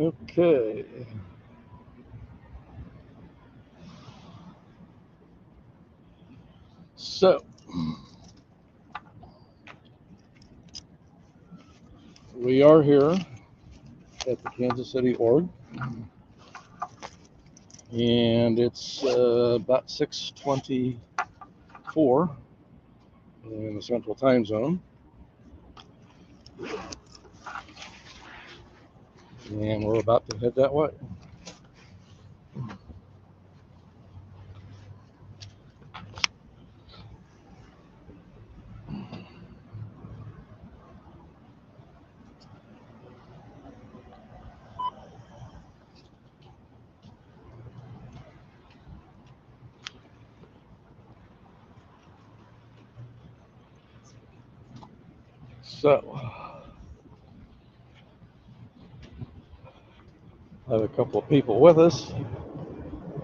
Okay. So, we are here at the Kansas City Org, and it's about 6:24 in the Central Time Zone, and we're about to head that way. So, I have a couple of people with us,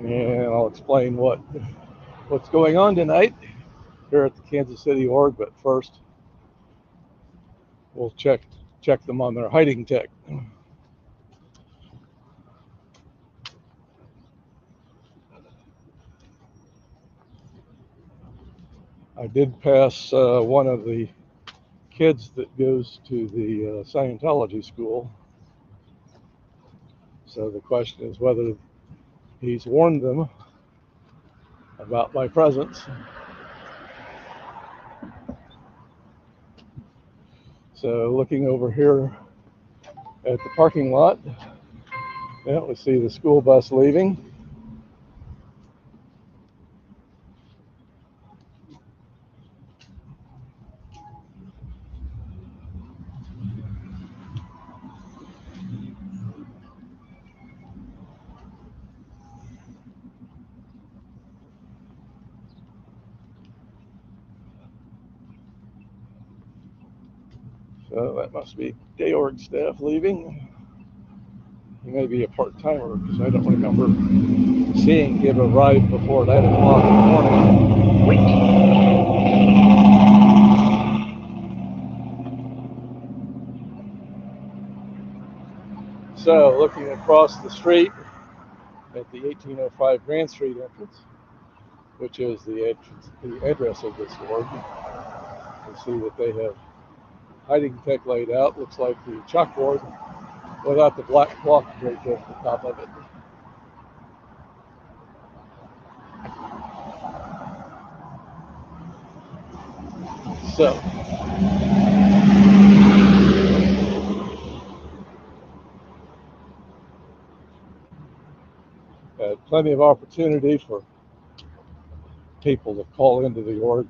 and I'll explain what's going on tonight here at the Kansas City Org. But first, we'll check them on their hiding tech. I did pass one of the kids that goes to the Scientology school. So the question is whether he's warned them about my presence. So looking over here at the parking lot, yeah, we see the school bus leaving. So that must be day org staff leaving. He may be a part-timer because I don't remember seeing him arrive before 9 o'clock in the morning. So looking across the street at the 1805 Grand Street entrance, which is the address of this org, you see that they have hiding tech laid out. Looks like the chalkboard without the black block draped over the top of it. So, had plenty of opportunity for people to call into the org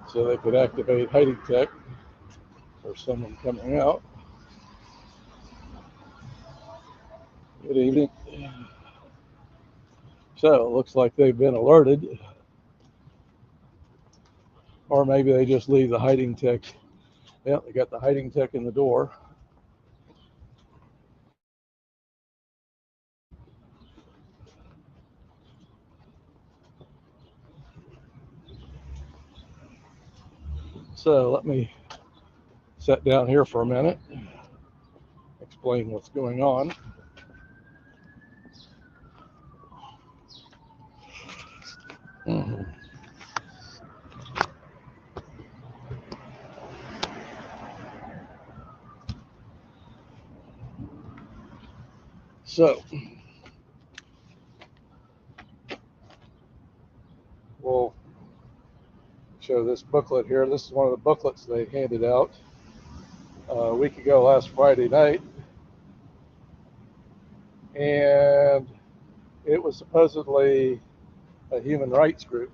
so they could activate hiding tech for someone coming out. Good evening. So it looks like they've been alerted, or maybe they just leave the hiding tech. Yeah, they got the hiding tech in the door. So let me sit down here for a minute, explain what's going on. So we'll show this booklet here. This is one of the booklets they handed out a week ago last Friday night. And it was supposedly a human rights group.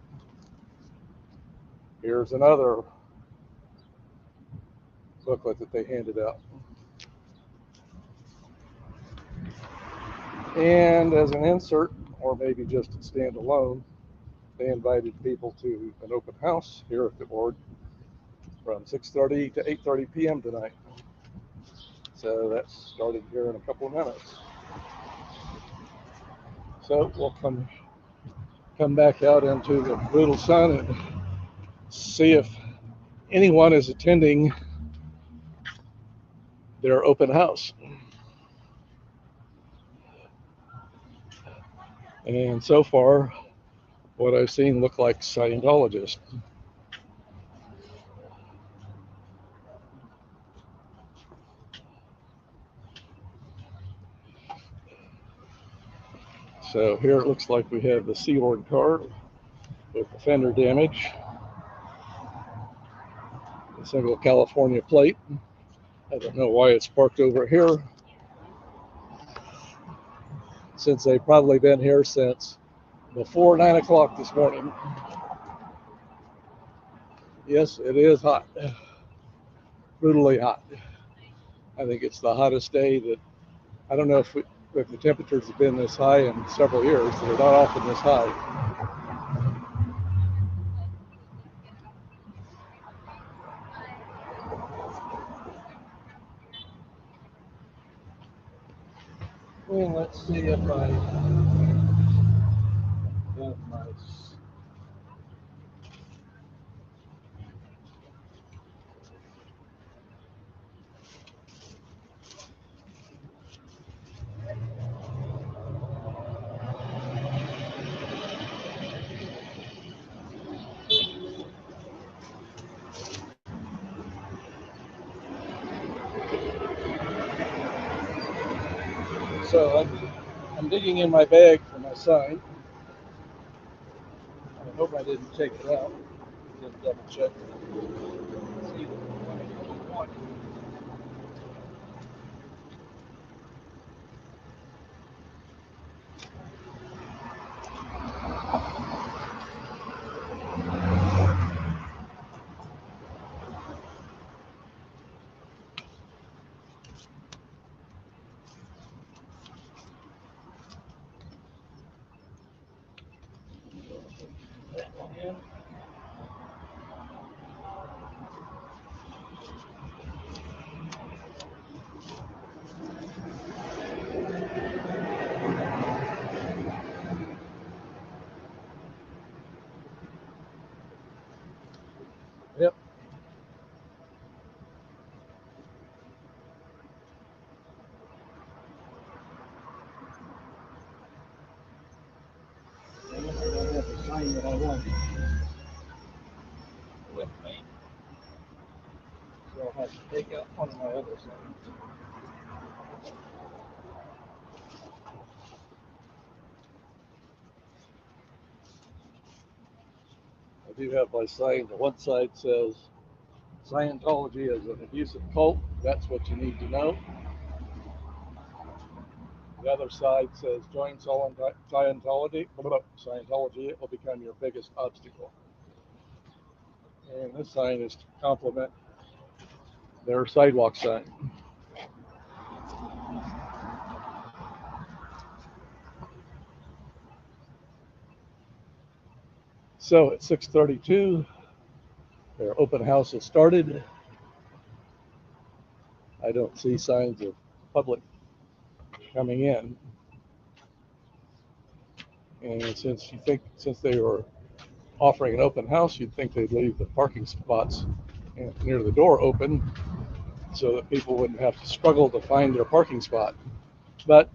Here's another booklet that they handed out. And as an insert, or maybe just to stand alone, they invited people to an open house here at the org from 6:30 to 8:30 p.m. tonight. So that's starting here in a couple of minutes. So we'll come back out into the brutal sun and see if anyone is attending their open house. And so far, what I've seen look like Scientologists. So here it looks like we have the Sea Org car with the fender damage, a single California plate. I don't know why it's parked over here, since they've probably been here since before 9 o'clock this morning. Yes, it is hot, brutally hot. I think it's the hottest day that, I don't know if the temperatures have been this high in several years. They're not often this high. And let's see if I have my. So I'm digging in my bag for my sign. I hope I didn't take it out. Didn't double check. Yep. I don't have the sign that I want with me, so I'll have to take out one of my other signs. I do have my sign. The one side says Scientology is an abusive cult. That's what you need to know. The other side says join Scientology. Scientology, it will become your biggest obstacle. And this sign is to complement their sidewalk sign. So at 6:32, their open house has started. I don't see signs of public coming in. And since they were offering an open house, you'd think they'd leave the parking spots near the door open so that people wouldn't have to struggle to find their parking spot. But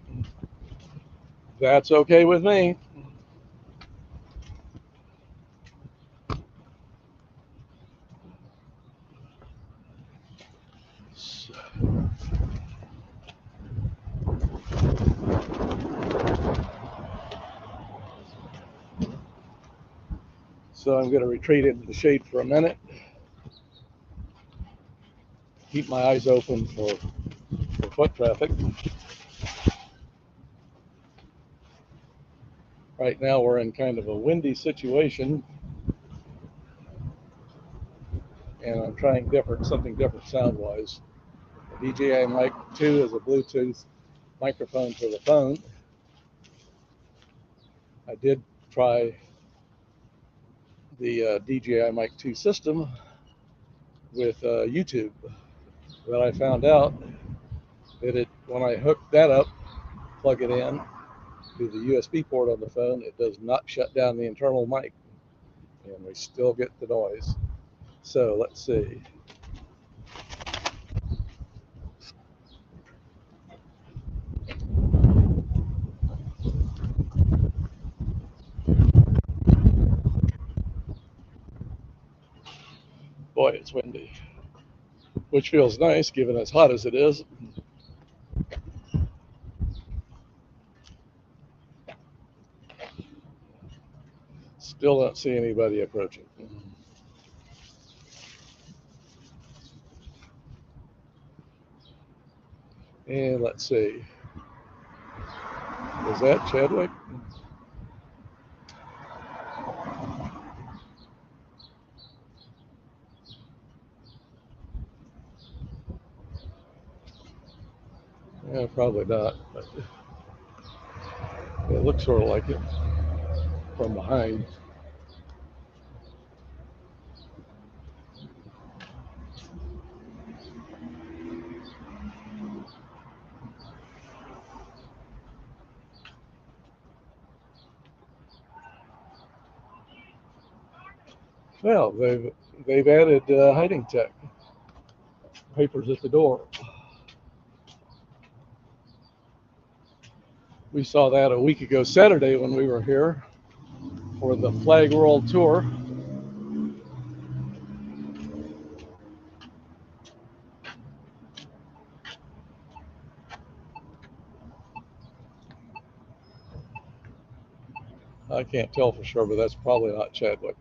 that's okay with me. So I'm going to retreat into the shade for a minute. Keep my eyes open for foot traffic. Right now we're in kind of a windy situation, and I'm trying something different sound-wise. The DJI Mic 2 is a Bluetooth microphone for the phone. I did try the DJI Mic 2 system with YouTube, but I found out that when I hook that up, plug it in to the USB port on the phone, it does not shut down the internal mic, and we still get the noise. So let's see. it's windy, which feels nice given as hot as it is. Still don't see anybody approaching. And let's see. Is that Chadwick? Yeah, probably not, but it looks sort of like it from behind. Well, they've added hiding tech. Papers at the door. We saw that a week ago Saturday when we were here for the Flag World Tour. I can't tell for sure, but that's probably not Chadwick.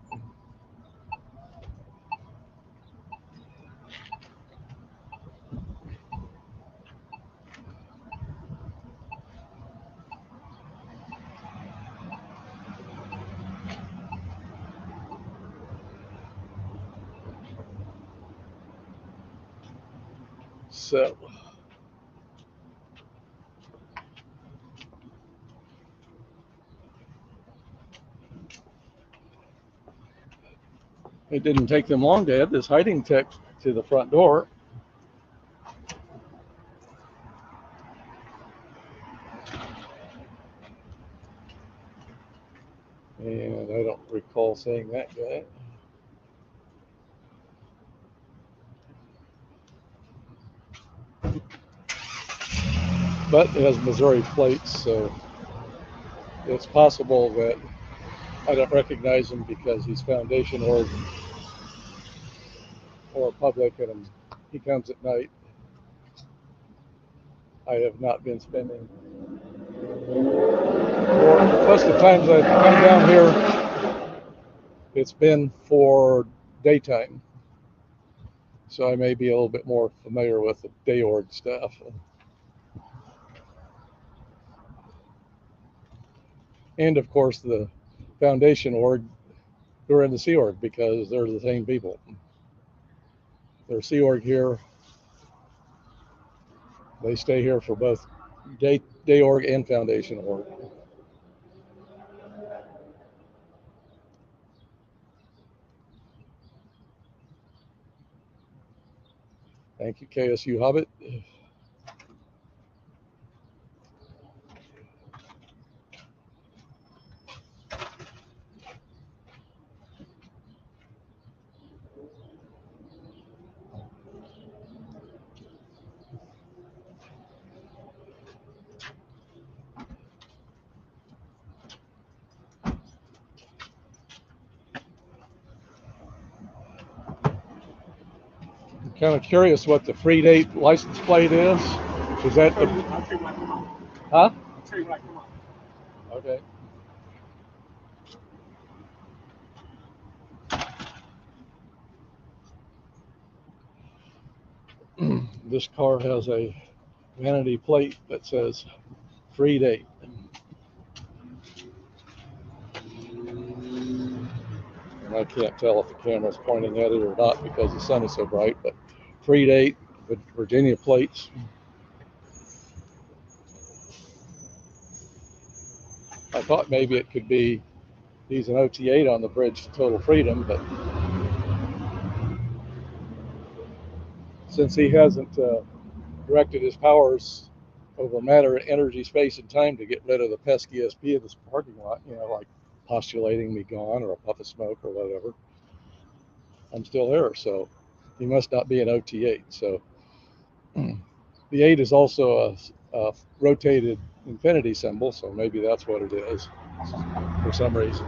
So, it didn't take them long to add this hiding tech to the front door. And I don't recall saying that guy. But it has Missouri plates, so it's possible that I don't recognize him because he's Foundation or public, and he comes at night. I have not been spending. Most of the times I've come down here, it's been for daytime. So I may be a little bit more familiar with the day org stuff. And of course the Foundation org who are in the Sea Org because they're the same people. They're Sea Org here. They stay here for both day org and Foundation org. Thank you, KSU Hobbit. I'm kind of curious what the free date license plate is. Is that the... I'll tell you when I come on. Huh? I'll tell you when I come on. Okay. This car has a vanity plate that says free date. And I can't tell if the camera's pointing at it or not because the sun is so bright, but free date, Virginia plates. I thought maybe it could be he's an OT8 on the bridge to Total Freedom, but since he hasn't directed his powers over matter, energy, space, and time to get rid of the pesky SP of this parking lot, like postulating me gone or a puff of smoke or whatever, I'm still here. So he must not be an OT8. So the 8 is also a rotated infinity symbol, so maybe that's what it is for some reason.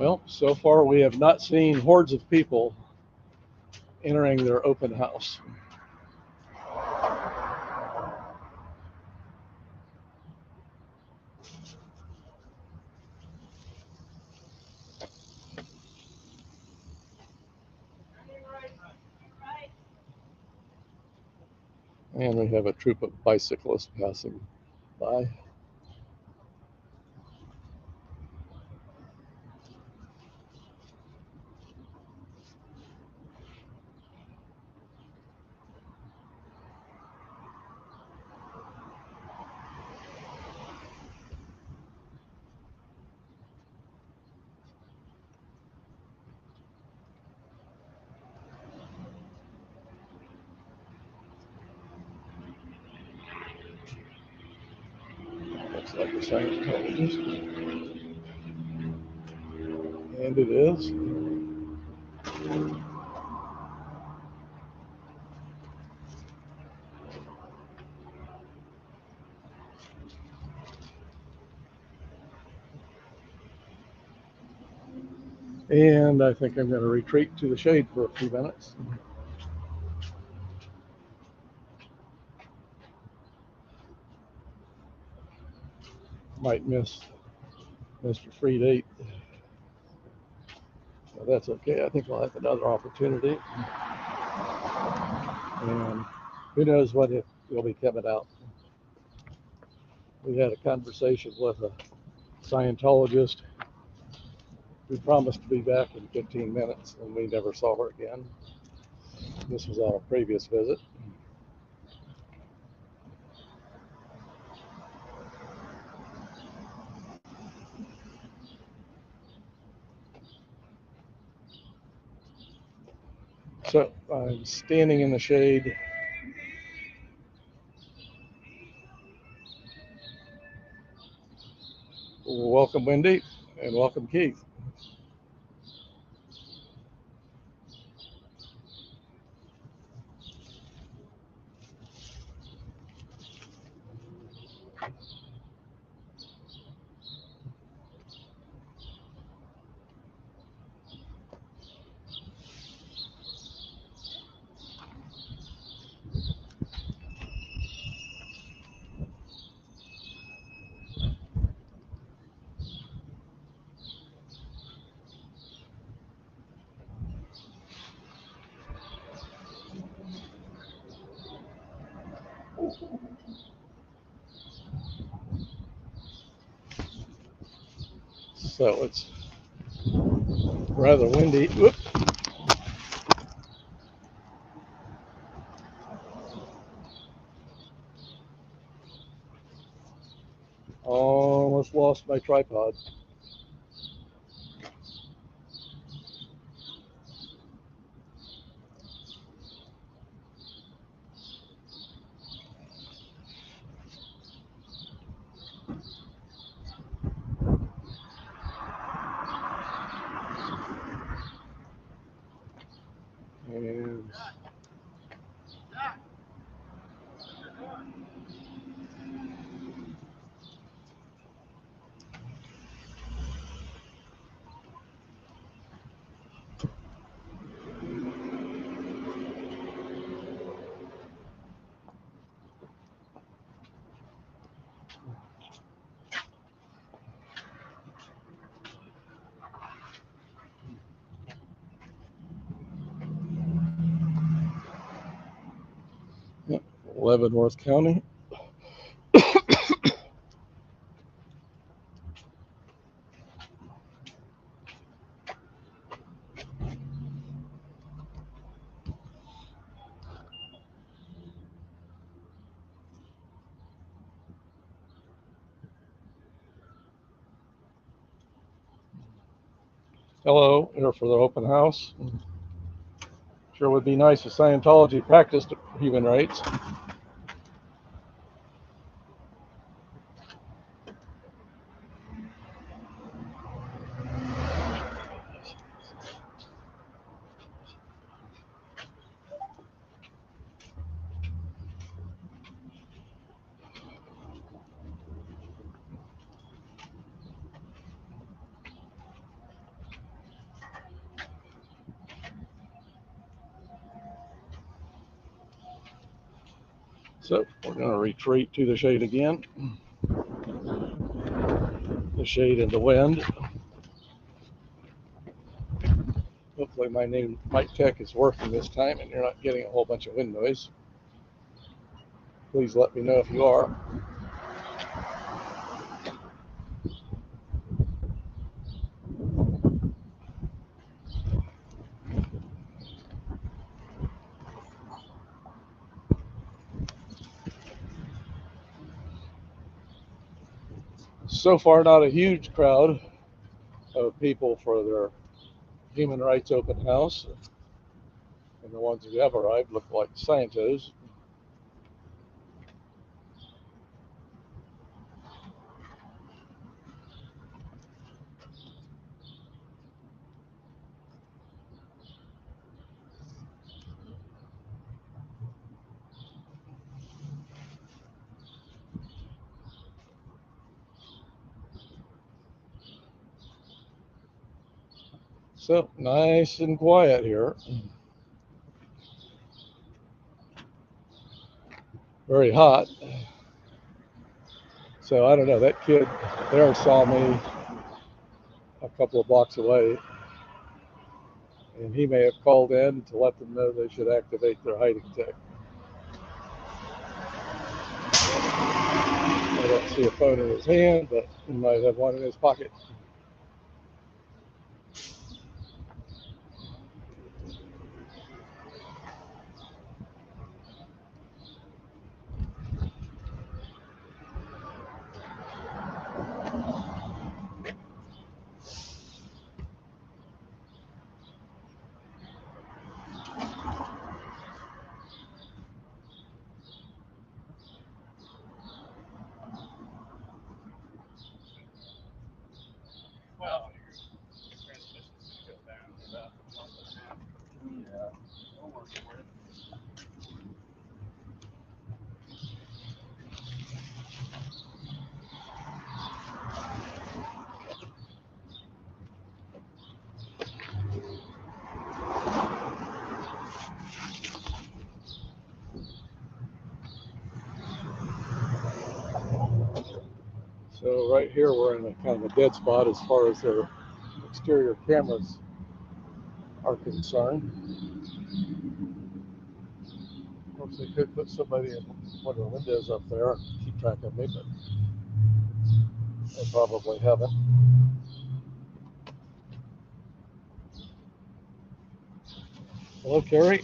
Well, so far we have not seen hordes of people entering their open house. And we have a troop of bicyclists passing by. Looks like a Scientologist. And it is. And I think I'm going to retreat to the shade for a few minutes. Might miss Mr. Free Date. But that's okay. I think we'll have another opportunity. And who knows what will be coming out. We had a conversation with a Scientologist who promised to be back in 15 minutes, and we never saw her again. This was on a previous visit. So I'm standing in the shade. Welcome, Wendy, and welcome, Keith. So it's rather windy. Whoops. Almost lost my tripod. And Leavenworth County. Hello, here for the open house. Sure would be nice if Scientology practiced human rights. So we're going to retreat to the shade again. The shade and the wind. Hopefully my new mic tech is working this time and you're not getting a whole bunch of wind noise. Please let me know if you are. So far, not a huge crowd of people for their human rights open house. And the ones who have arrived look like scientists. So nice and quiet here. Very hot. So I don't know, that kid there saw me a couple of blocks away, and he may have called in to let them know they should activate their hiding tech. I don't see a phone in his hand, but he might have one in his pocket. Well, your transmission's going to go down in about a month and a half. Yeah. Don't work for it. So right here we're in a kind of a dead spot as far as their exterior cameras are concerned. Of course, they could put somebody in one of the windows up there and keep track of me, but they probably haven't. Hello, Carrie.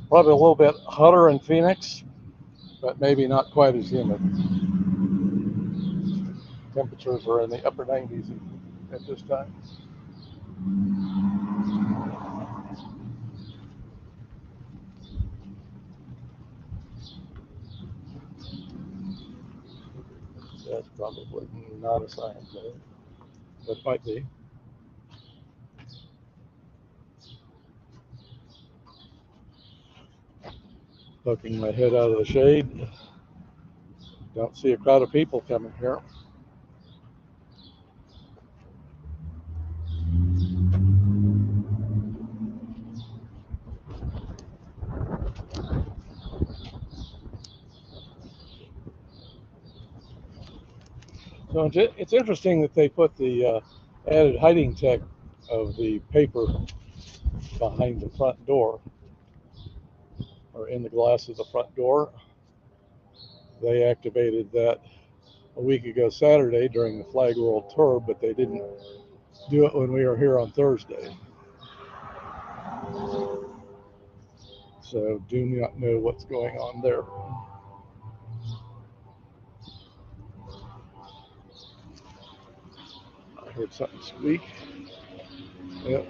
Probably a little bit hotter in Phoenix, but maybe not quite as humid. Temperatures are in the upper 90s at this time. That's probably not a science code, but it might be. Poking my head out of the shade. Don't see a crowd of people coming here. So it's interesting that they put the added hiding tech of the paper behind the front door, or in the glass of the front door. They activated that a week ago Saturday during the Flag World Tour, but they didn't do it when we were here on Thursday. So do not know what's going on there. I heard something squeak. Yep.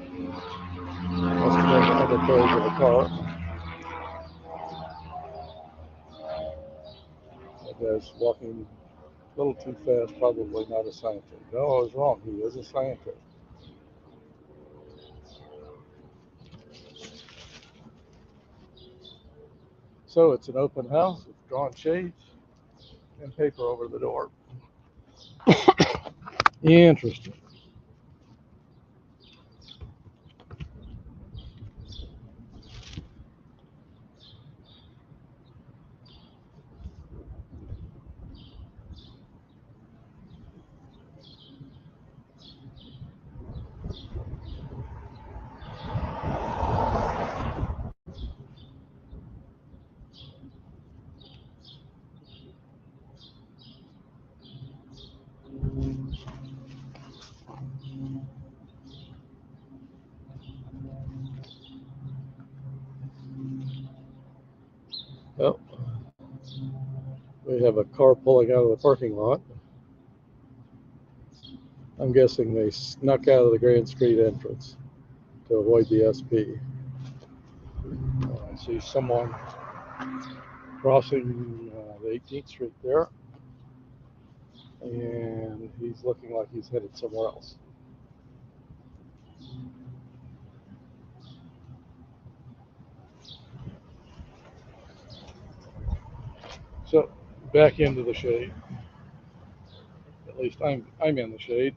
Must have been the undercarriage of a car. That guy's walking a little too fast, probably not a scientist. No, I was wrong. He is a scientist. So it's an open house with drawn shades and paper over the door. Interesting. Oh, we have a car pulling out of the parking lot. I'm guessing they snuck out of the Grand Street entrance to avoid the SP. I see someone crossing the 18th Street there, and he's looking like he's headed somewhere else. So back into the shade. At least I'm in the shade.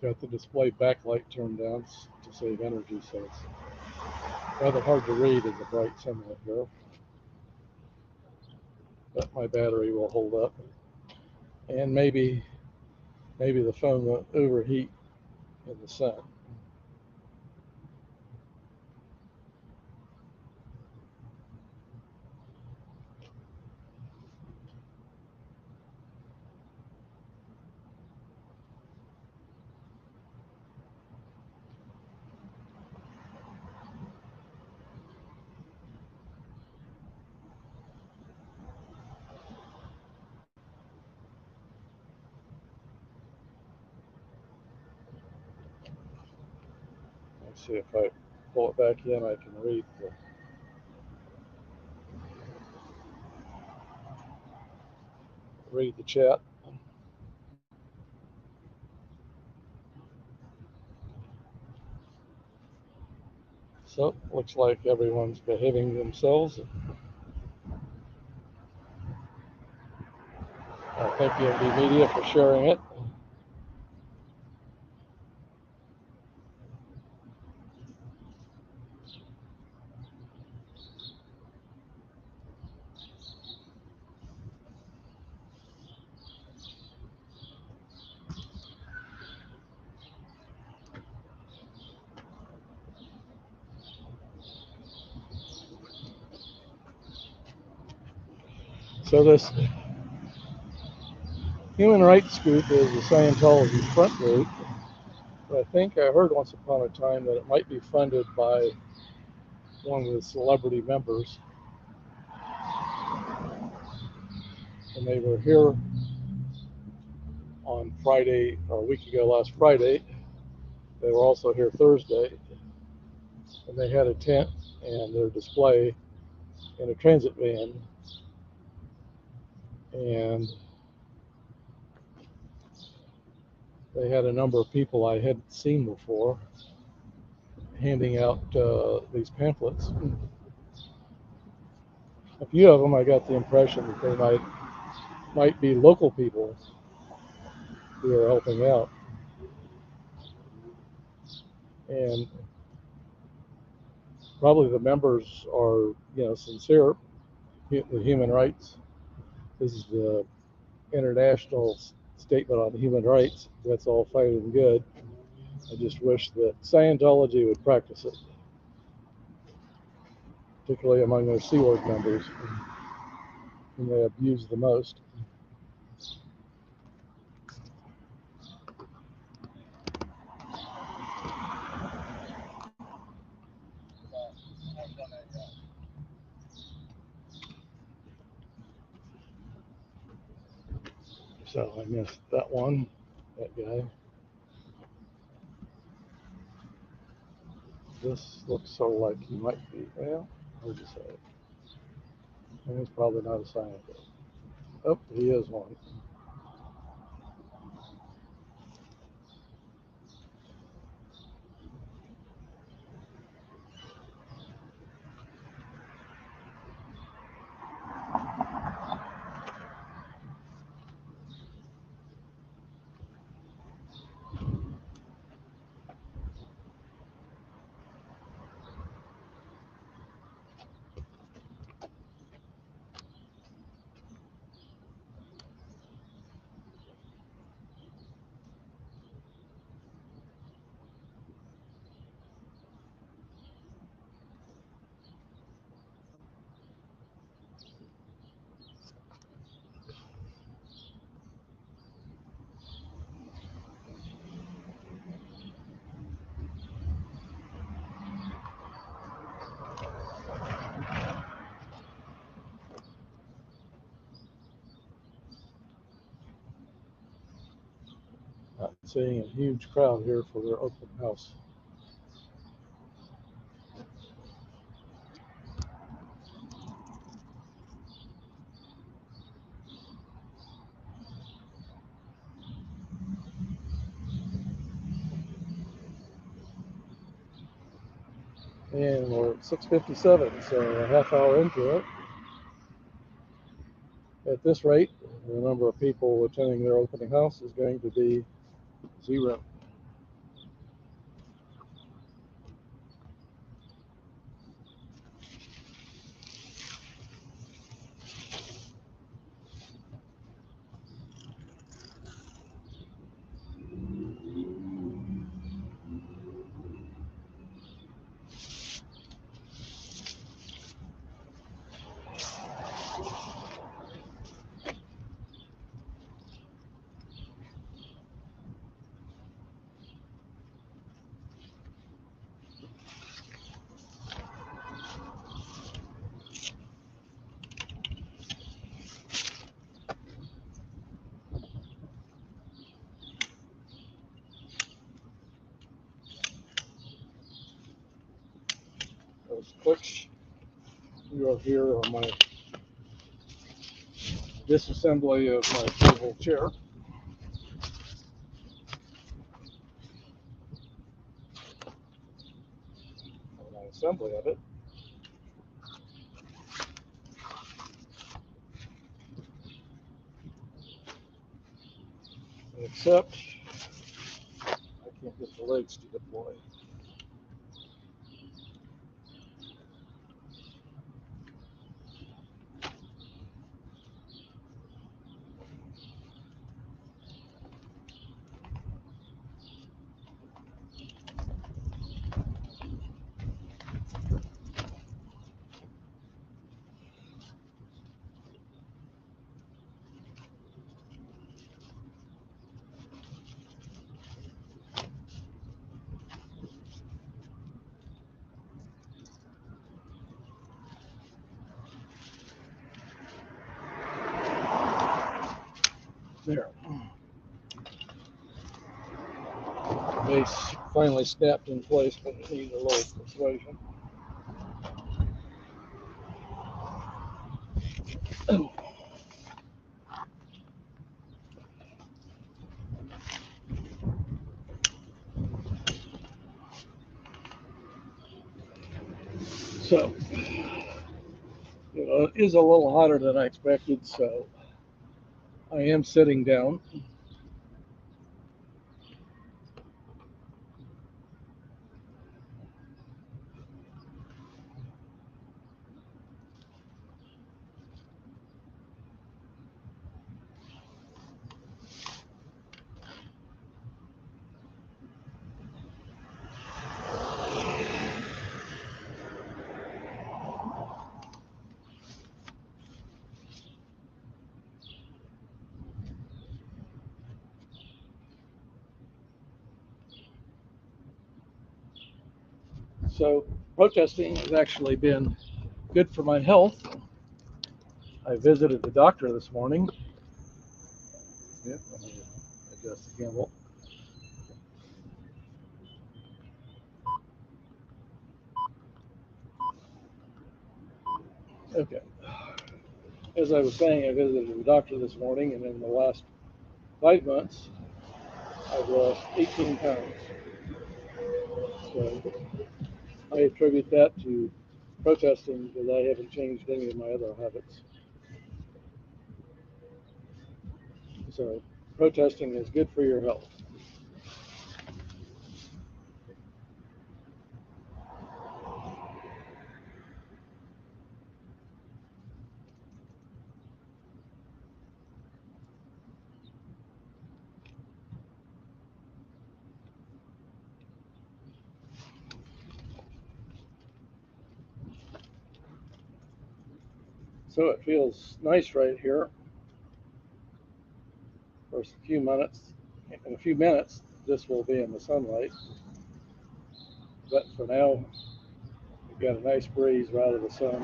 Got the display backlight turned down to save energy, so it's rather hard to read in the bright sunlight here. But my battery will hold up, and maybe the phone won't overheat in the sun. Let's see if I pull it back in, I can read the chat. So looks like everyone's behaving themselves. Thank you, MD Media, for sharing it. So this human rights group is a Scientology front group, but I think I heard once upon a time that it might be funded by one of the celebrity members. And they were here on Friday, or a week ago last Friday. They were also here Thursday, and they had a tent and their display in a transit van, and they had a number of people I hadn't seen before handing out these pamphlets. A few of them, I got the impression that they might be local people who are helping out, and probably the members are, sincere. The human rights. This is the international statement on human rights. That's all fine and good. I just wish that Scientology would practice it, particularly among their Sea Org members, whom they abuse the most. So I missed that one, that guy. This looks so like he might be, well, hard to say. And he's probably not a scientist. Oh, he is one. seeing a huge crowd here for their open house. And we're at 6:57, so a half hour into it. At this rate, the number of people attending their opening house is going to be 0. Those clicks you are here on my disassembly of my table chair. And my assembly of it. Except I can't get the legs to deploy. There. Base finally snapped in place, but it needs a little persuasion. So, it is a little hotter than I expected, so I am sitting down. So, protesting has actually been good for my health. I visited the doctor this morning. Yep, let me adjust the gimbal. Okay. As I was saying, I visited the doctor this morning, and in the last 5 months, I've lost 18 pounds. So I attribute that to protesting because I haven't changed any of my other habits. So protesting is good for your health. So it feels nice right here for a few minutes. In a few minutes, this will be in the sunlight. But for now, we've got a nice breeze right out of the sun.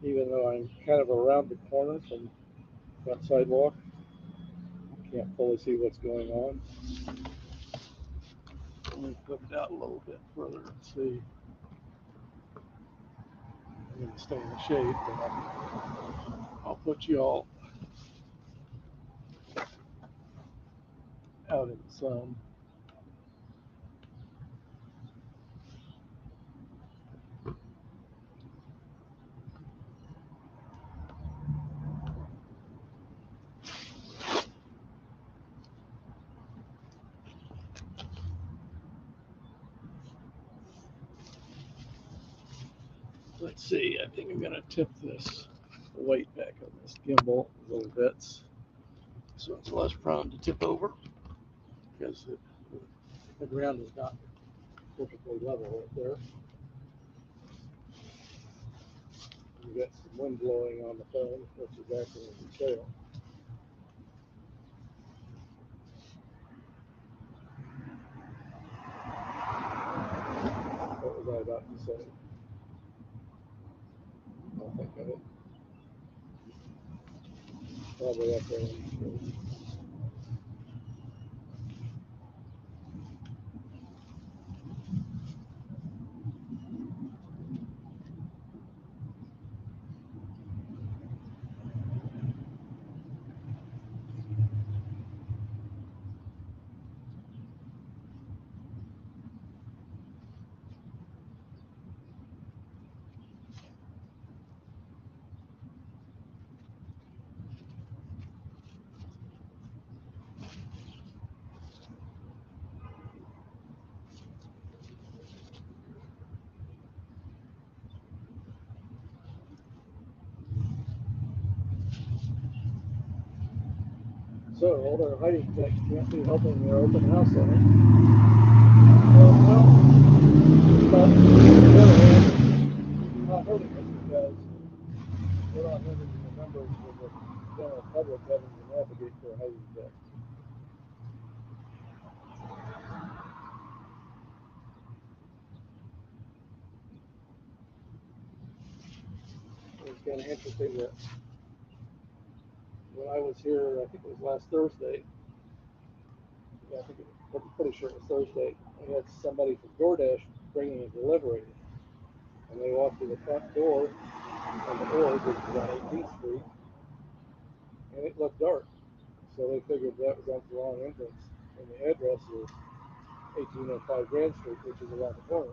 Even though I'm kind of around the corner from that sidewalk, can't fully see what's going on. Let me flip it out a little bit further and see. I'm going to stay in the shade, but I'll put you all out in the sun. Let's see, I think I'm going to tip this weight back on this gimbal a little bit so it's less prone to tip over because the ground is not perfectly level right there. You got some wind blowing on the phone, which is acting as a sail. What was I about to say? I'll think of it. Probably up there on the screen. So, all our hiding techs can't be helping their open house center. Well, but on the other hand, not hurting it because we're not limiting the numbers of the general public having to navigate for a hiding tech. It's kind of interesting that when I was here, I think it was last Thursday, I think I'm pretty sure it was Thursday, we had somebody from DoorDash bringing a delivery. And they walked to the front door on the Org, which is on 18th Street, and it looked dark. So they figured that was on the wrong entrance. And the address is 1805 Grand Street, which is around the corner.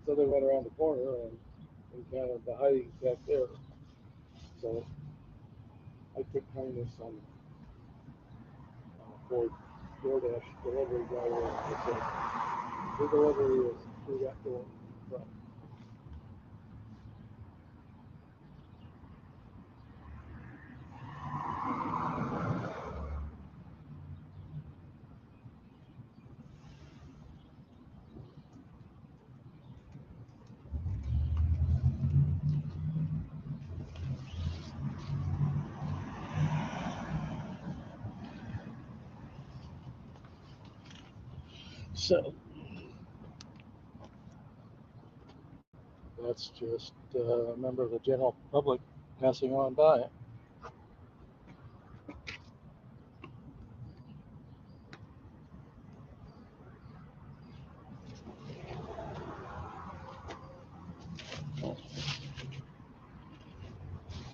So they went around the corner and encountered the hiding back there. So I took kindness on a Ford DoorDash delivery driver and I said, your delivery is through that door in front. So that's just a member of the general public passing on by.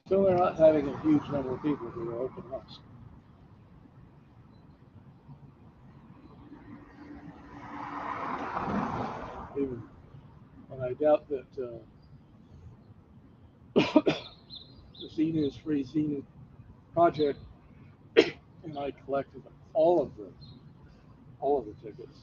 So they're not having a huge number of people do their open house. And I doubt that the C News Free Zine project and I collected all of the tickets.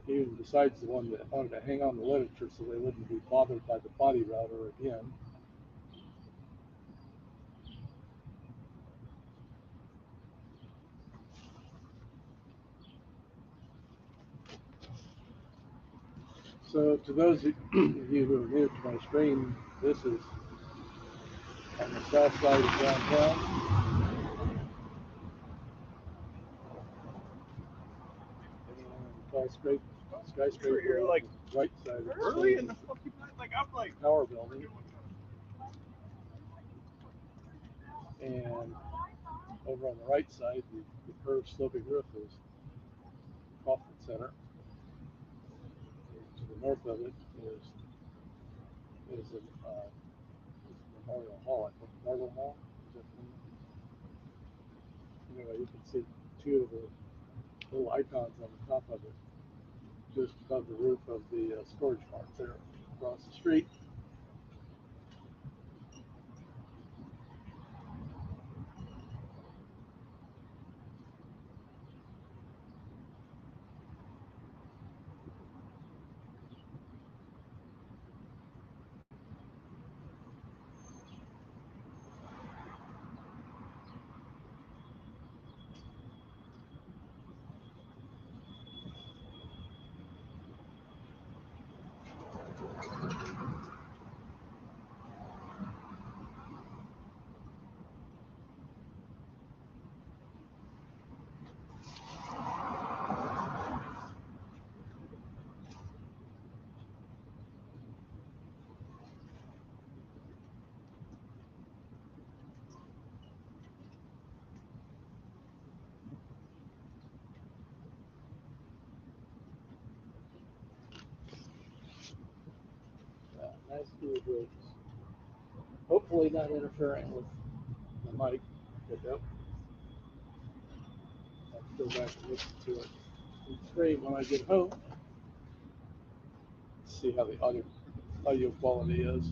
Even besides the one that wanted to hang on the literature so they wouldn't be bothered by the body router again. So to those of you who are new to my stream, This is on the south side of downtown. And skyscraper You're on like the right side of the early in stage the is fucking night. Like I'm like, the Tower Building. And over on the right side, the curved sloping roof is Kaufman Center. And to the north of it is a Memorial Hall, I think. Memorial Hall? Is that the name? Anyway, you can see two of the little icons on the top of it, just above the roof of the storage mart there across the street. Nice view of bridges. Hopefully not interfering with the mic pickup. I'll go back and listen to it on the screen when I get home. See how the audio quality is.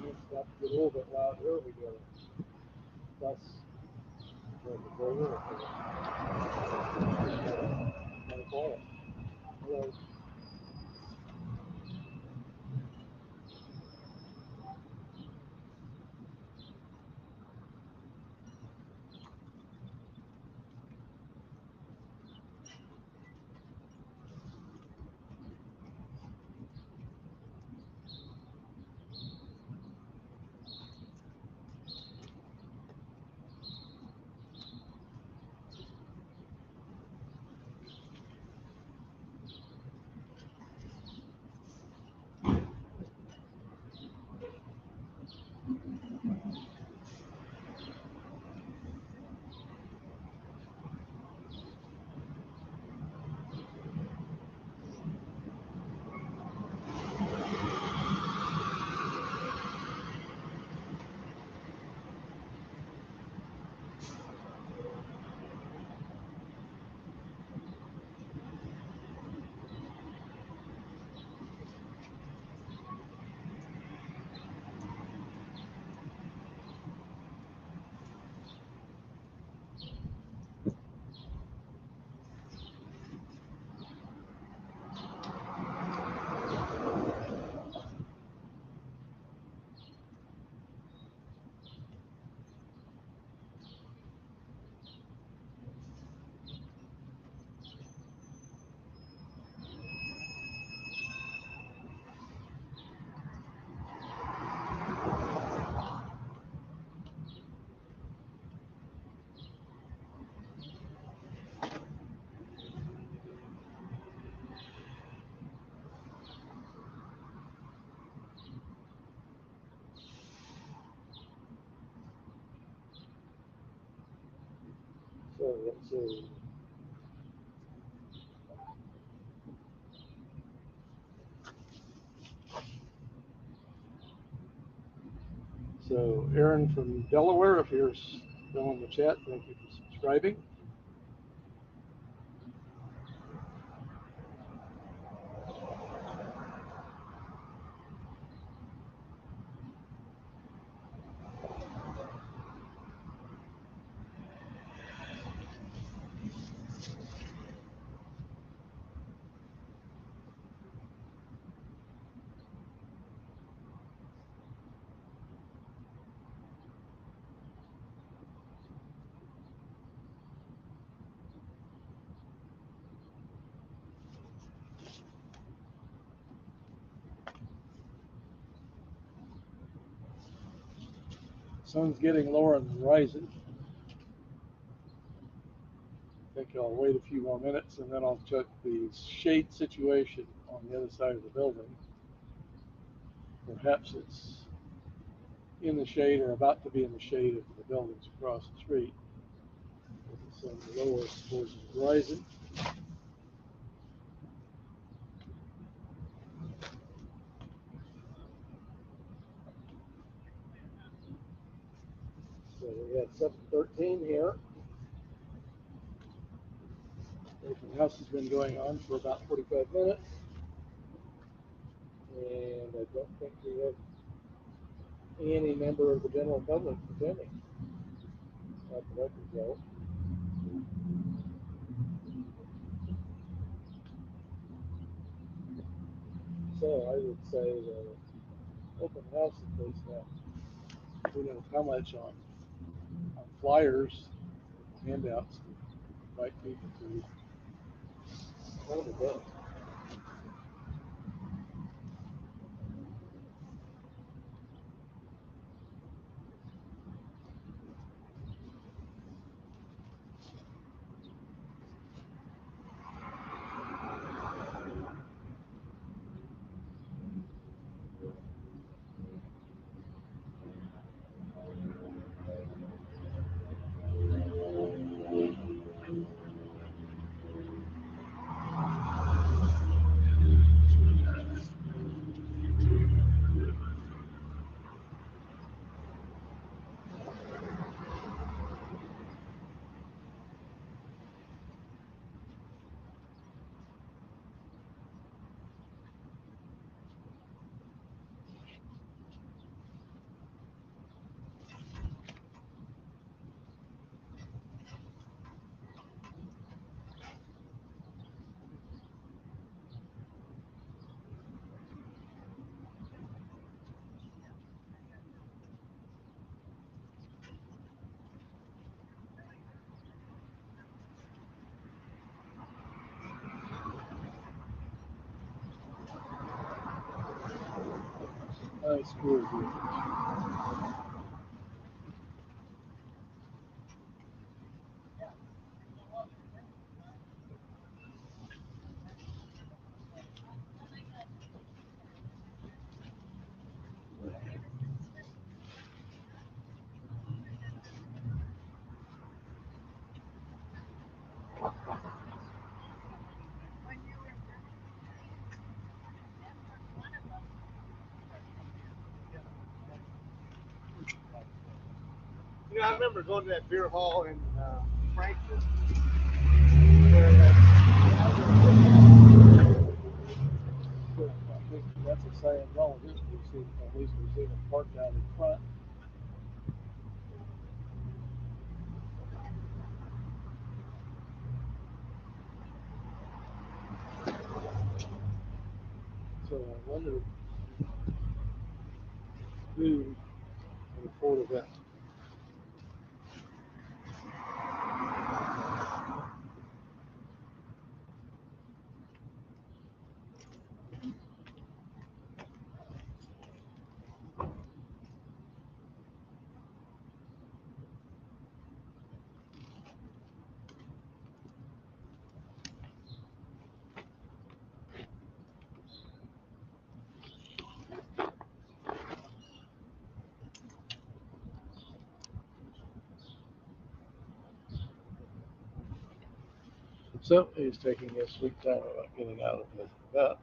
It's got to get a little bit louder. We got a bus for the driver. Hello. let's see. So Aaron from Delaware, if you're still in the chat, thank you for subscribing. Sun's getting lower on the horizon. I think I'll wait a few more minutes and then I'll check the shade situation on the other side of the building. Perhaps it's in the shade or about to be in the shade of the buildings across the street. With the sun lower towards the horizon. So we have 7:13 here. Open house has been going on for about 45 minutes. And I don't think we have any member of the general public attending. Not the record show. So I would say the open house at least now. Who knows how much on flyers, handouts to invite people to come to bed. Nice tour here. You know, I remember going to that beer hall in Frankfurt. I think that's a saying well. We've seen, at least we've seen it parked out in front. So I wonder who can afford that. So he's taking his sweet time about getting out of his vet.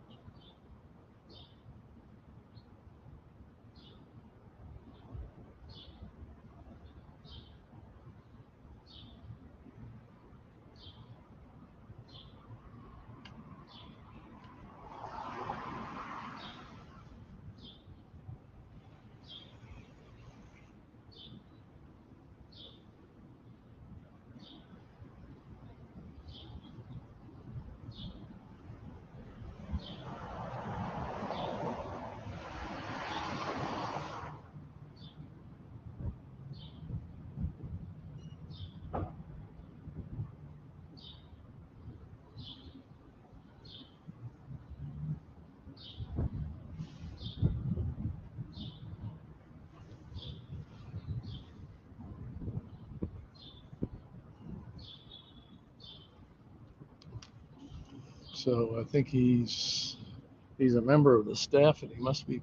So I think he's a member of the staff, and he must be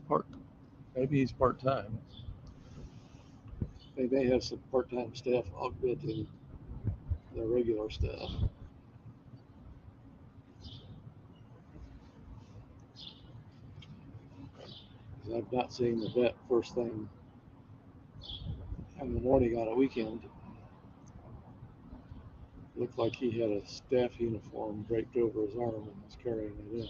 maybe he's part-time. They may have some part-time staff augmenting their regular staff. I've not seen the vet first thing in the morning on a weekend. Looked like he had a staff uniform draped over his arm and was carrying it in.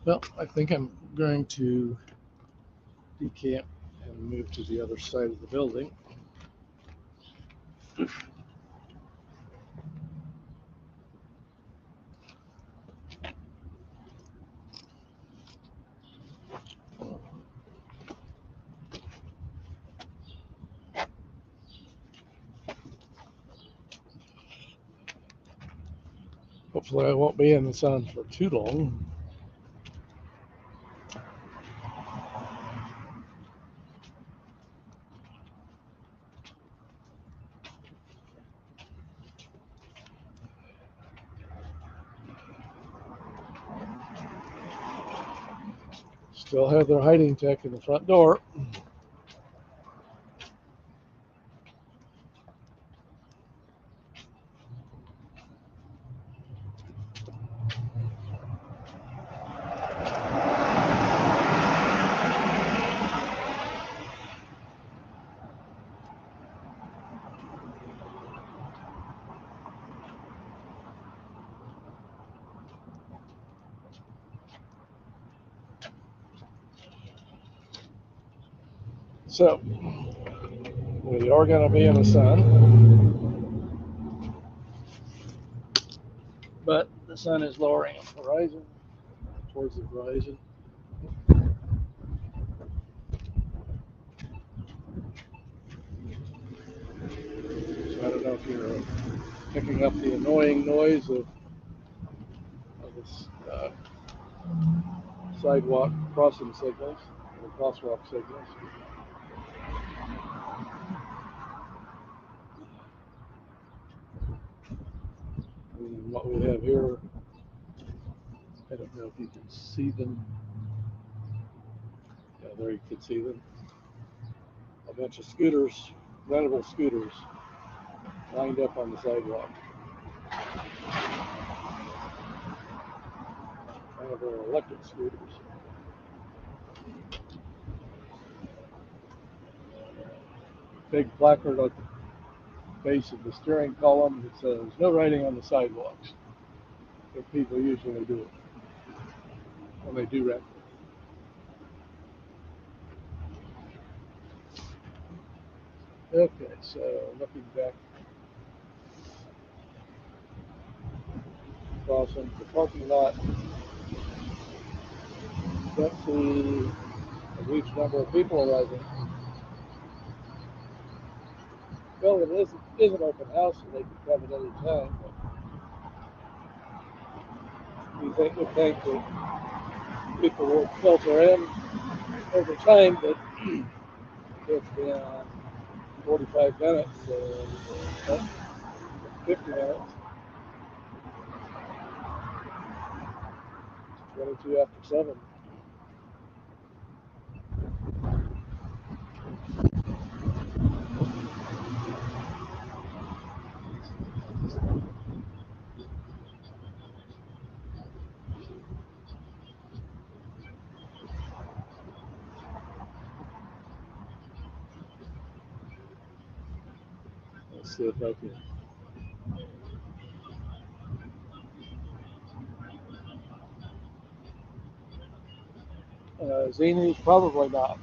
Well, I think I'm going to decamp and move to the other side of the building. Hopefully I won't be in the sun for too long. Still have their hiding tech in the front door. So we are going to be in the sun, but the sun is lowering on the horizon, towards the horizon. So I don't know if you're picking up the annoying noise of this sidewalk crossing signals, or crosswalk signals. And what we have here, I don't know if you can see them. Yeah, there you can see them. A bunch of scooters, rentable scooters, lined up on the sidewalk. Kind of electric scooters. Big placard at the base of the steering column that says no riding on the sidewalks. But people usually do it when they do rent. Okay, so looking back, crossing the parking lot, don't see a huge number of people arriving. Well, it is an open house, so they can come at any time. But you would think that people will filter in over time, but it's been 45 minutes, 50 minutes. 22 after 7. Let's see if I can. Zenu, probably not.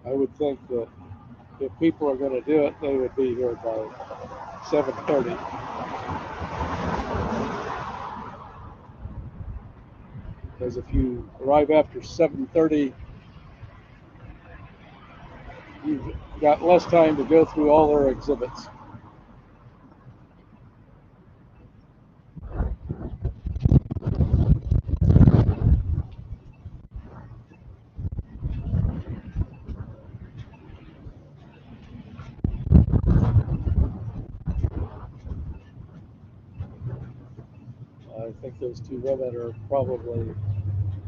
I would think that if people are going to do it, they would be here by 7:30. Because if you arrive after 7:30, you've got less time to go through all their exhibits. I think those two women are probably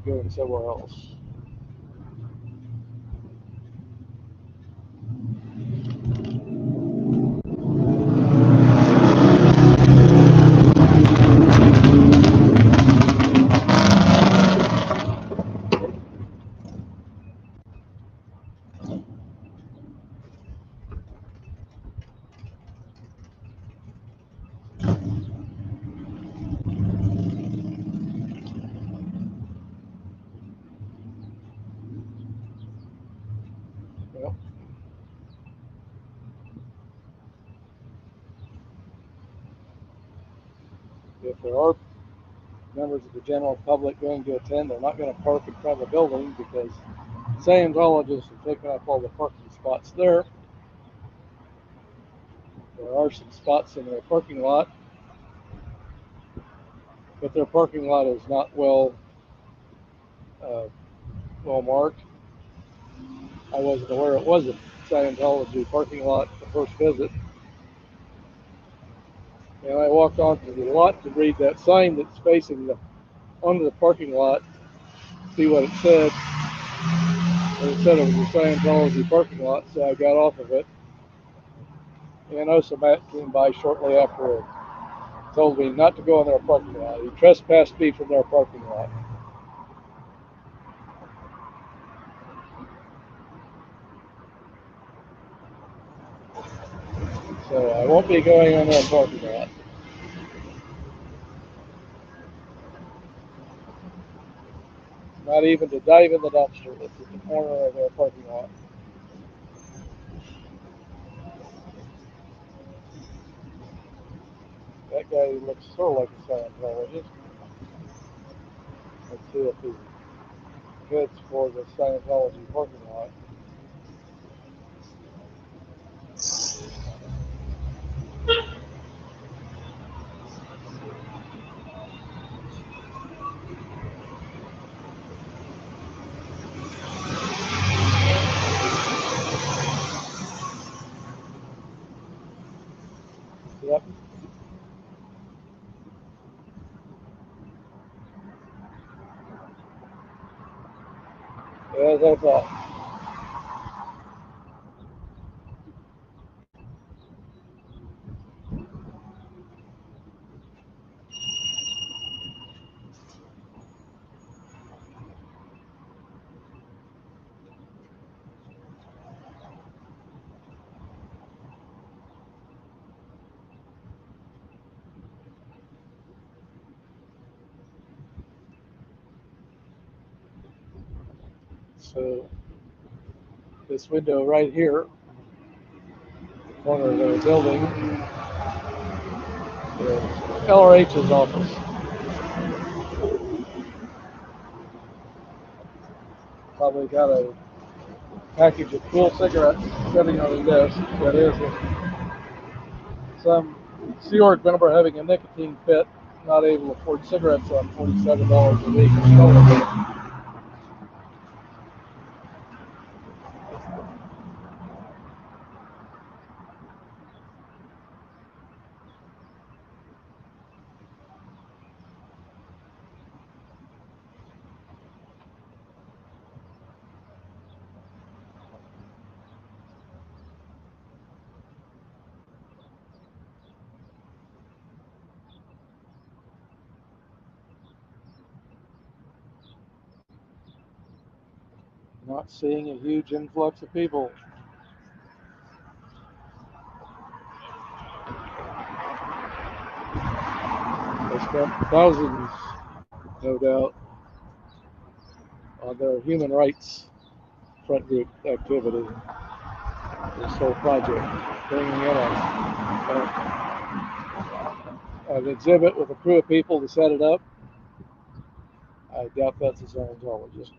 going somewhere else. Well, if there are members of the general public going to attend, they're not going to park in front of the building because Scientologists have taken up all the parking spots there. There are some spots in their parking lot, but their parking lot is not well marked. I wasn't aware it was a Scientology parking lot the first visit. And I walked onto the lot to read that sign that's facing onto the parking lot, see what it said. And it said it was a Scientology parking lot, so I got off of it. And also Matt came by shortly afterward, told me not to go in their parking lot. He trespassed me from their parking lot. So I won't be going in their parking lot. Not even to dive in the dumpster that's at the corner of their parking lot. That guy looks sort of like a Scientologist. Let's see if he heads for the Scientology parking lot. Yep. As I thought. So this window right here, the corner of the building, is LRH's office. Probably got a package of cool cigarettes sitting on his desk. That is, some Sea Org member having a nicotine fit, not able to afford cigarettes on $47 a week. not seeing a huge influx of people. They spent thousands, no doubt, on their human rights front group activity. This whole project, bringing in an exhibit with a crew of people to set it up. I doubt that's a Scientologist.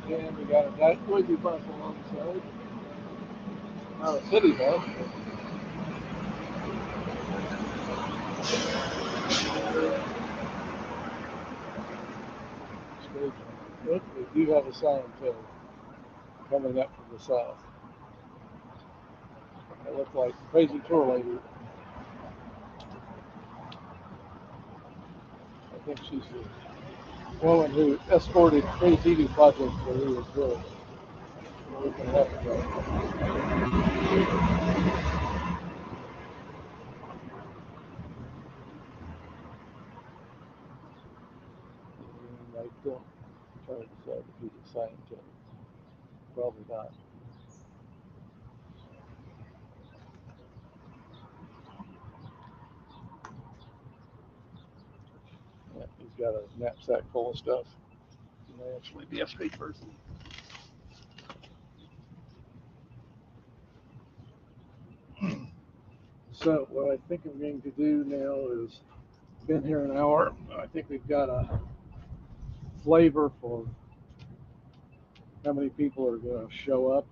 And we got a noisy bus alongside. Not a city bus. But we do have a scientist coming up from the south. It looked like a crazy tour lady. I think she's the woman who escorted Free TV Project where he was good. We can help him. I don't try to decide if he's a scientist. Probably not. Yeah, he's got a knapsack full of stuff. He may actually be a street person. So what I think I'm going to do now is, been here an hour. I think we've got a flavor for how many people are going to show up.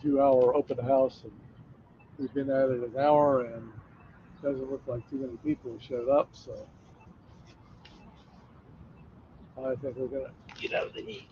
2-hour open house, and we've been at it an hour, and it doesn't look like too many people have showed up. So I think we're going to get out of the heat.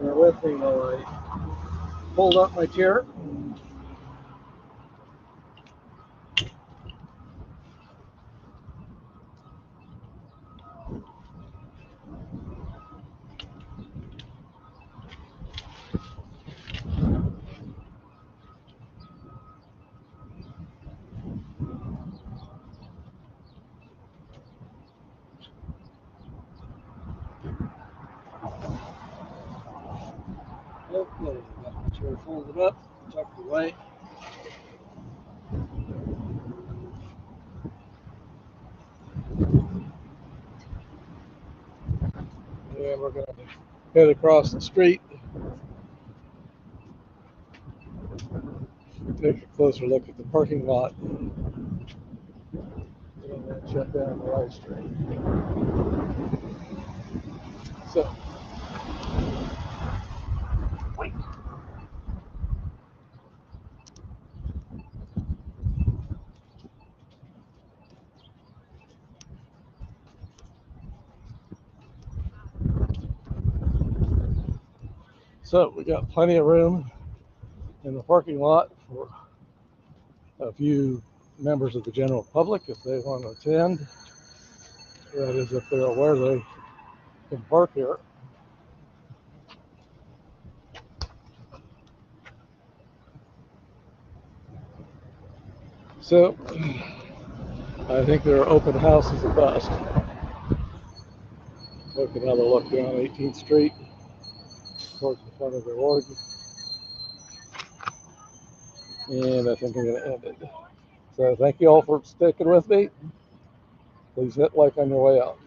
You're with me, all right. Pulled up my chair. Okay, got my chair folded up, tucked away. And we're going to head across the street. Take a closer look at the parking lot. And then shut down the live stream. So, so we got plenty of room in the parking lot for a few members of the general public if they want to attend. That is, if they're aware they can park here. So I think their open house is a bust. Look at how they look down 18th Street towards the front of their org. And I think I'm going to end it. So thank you all for sticking with me. Please hit like on your way out.